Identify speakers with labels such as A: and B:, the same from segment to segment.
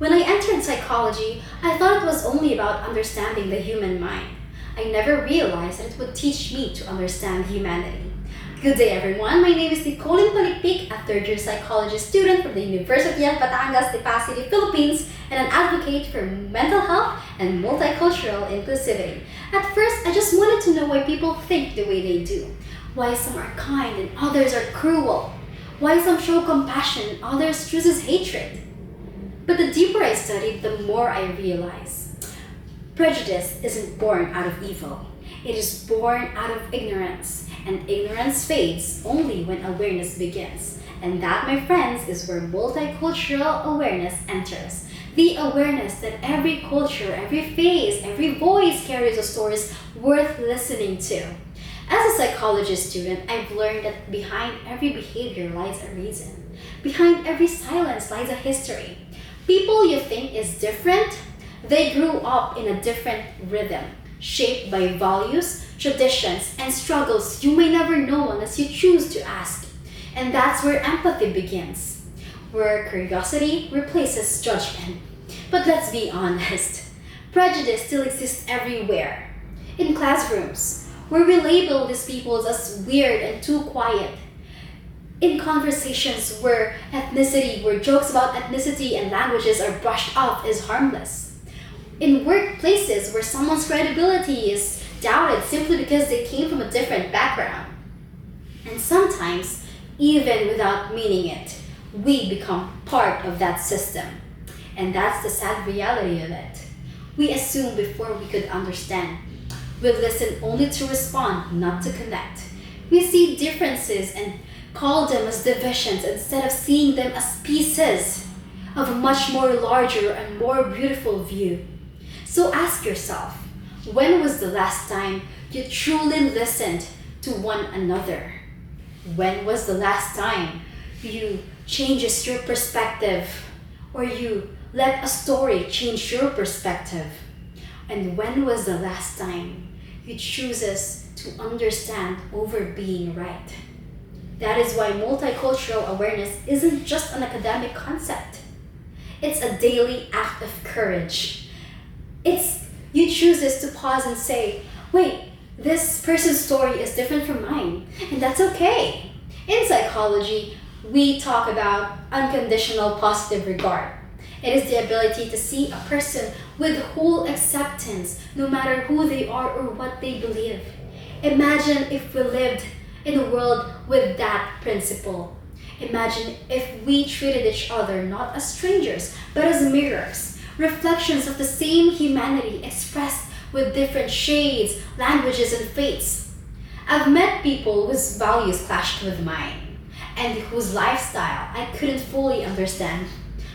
A: When I entered psychology, I thought it was only about understanding the human mind. I never realized that it would teach me to understand humanity. Good day everyone, my name is Palicpic, a third-year psychology student from the University of Batangas, Lipa City, Philippines, and an advocate for mental health and multicultural inclusivity. At first, I just wanted to know why people think the way they do. Why some are kind and others are cruel. Why some show compassion and others chooses hatred. But the deeper I studied, the more I realized. Prejudice isn't born out of evil. It is born out of ignorance. And ignorance fades only when awareness begins. And that, my friends, is where multicultural awareness enters. The awareness that every culture, every phase, every voice carries a story worth listening to. As a psychology student, I've learned that behind every behavior lies a reason. Behind every silence lies a history. People you think is different, they grew up in a different rhythm, shaped by values, traditions, and struggles you may never know unless you choose to ask. And that's where empathy begins, where curiosity replaces judgment. But let's be honest, prejudice still exists everywhere. In classrooms, where we label these people as weird and too quiet. In conversations where jokes about ethnicity and languages are brushed off as harmless. In workplaces where someone's credibility is doubted simply because they came from a different background. And sometimes, even without meaning it, we become part of that system. And that's the sad reality of it. We assume before we could understand. We listen only to respond, not to connect. We see differences and call them as divisions instead of seeing them as pieces of a much more larger and more beautiful view. So ask yourself, when was the last time you truly listened to one another? When was the last time you changed your perspective or you let a story change your perspective? And when was the last time you chooses to understand over being right? That is why multicultural awareness isn't just an academic concept. It's a daily act of courage. It's you chooses to pause and say, wait, this person's story is different from mine, and that's okay. In psychology, we talk about unconditional positive regard. It is the ability to see a person with whole acceptance, no matter who they are or what they believe. Imagine if we lived in a world with that principle. Imagine if we treated each other not as strangers, but as mirrors, reflections of the same humanity expressed with different shades, languages, and faiths. I've met people whose values clashed with mine, and whose lifestyle I couldn't fully understand.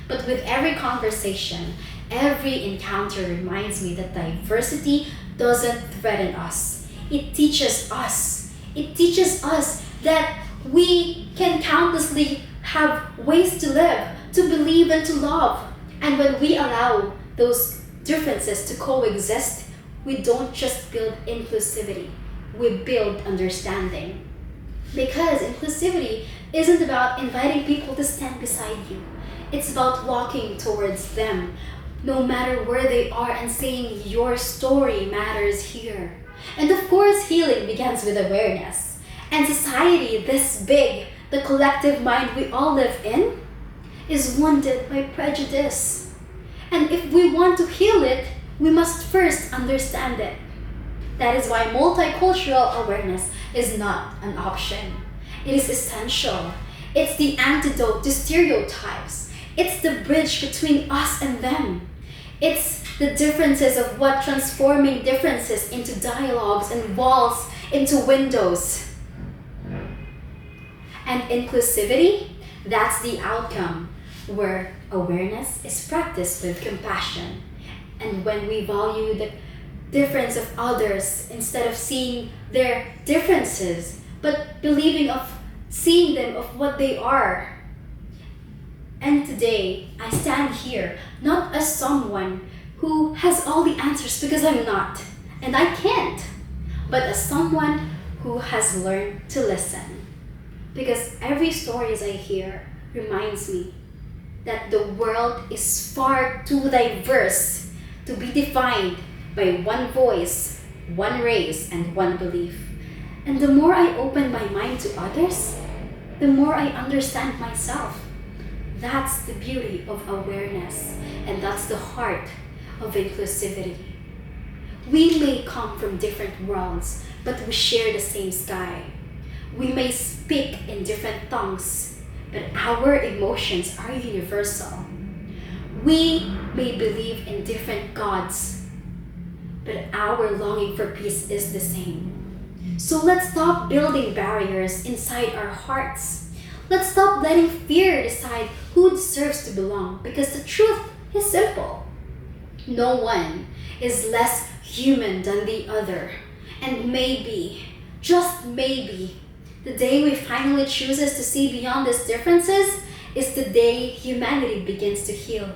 A: But with every conversation, every encounter reminds me that diversity doesn't threaten us. It teaches us. It teaches us that we can countlessly have ways to live, to believe, and to love. And when we allow those differences to coexist, we don't just build inclusivity, we build understanding. Because inclusivity isn't about inviting people to stand beside you. It's about walking towards them, no matter where they are, and saying your story matters here. And of course, healing begins with awareness. And society this big, the collective mind we all live in, is wounded by prejudice. And if we want to heal it, we must first understand it. That is why multicultural awareness is not an option. It is essential. It's the antidote to stereotypes. It's the bridge between us and them. It's the differences of what transforming differences into dialogues and walls into windows. And inclusivity, that's the outcome, where awareness is practiced with compassion. And when we value the difference of others instead of seeing their differences, but believing of seeing them of what they are. And today, I stand here not as someone who has all the answers, because I'm not, and I can't, but as someone who has learned to listen. Because every story I hear reminds me that the world is far too diverse to be defined by one voice, one race, and one belief. And the more I open my mind to others, the more I understand myself. That's the beauty of awareness, and that's the heart of inclusivity. We may come from different worlds, but we share the same sky. We may speak in different tongues, but our emotions are universal. We may believe in different gods, but our longing for peace is the same. So let's stop building barriers inside our hearts. Let's stop letting fear decide who deserves to belong, because the truth is simple. No one is less human than the other. And maybe, just maybe, the day we finally chooses to see beyond these differences is the day humanity begins to heal.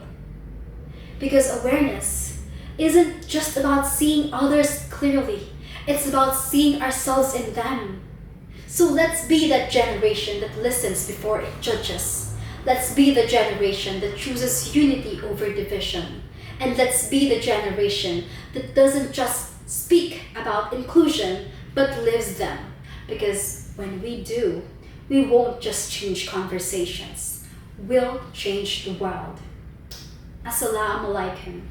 A: Because awareness isn't just about seeing others clearly, it's about seeing ourselves in them. So let's be that generation that listens before it judges. Let's be the generation that chooses unity over division. And let's be the generation that doesn't just speak about inclusion, but lives them. Because when we do, we won't just change conversations. We'll change the world. Assalamu alaikum.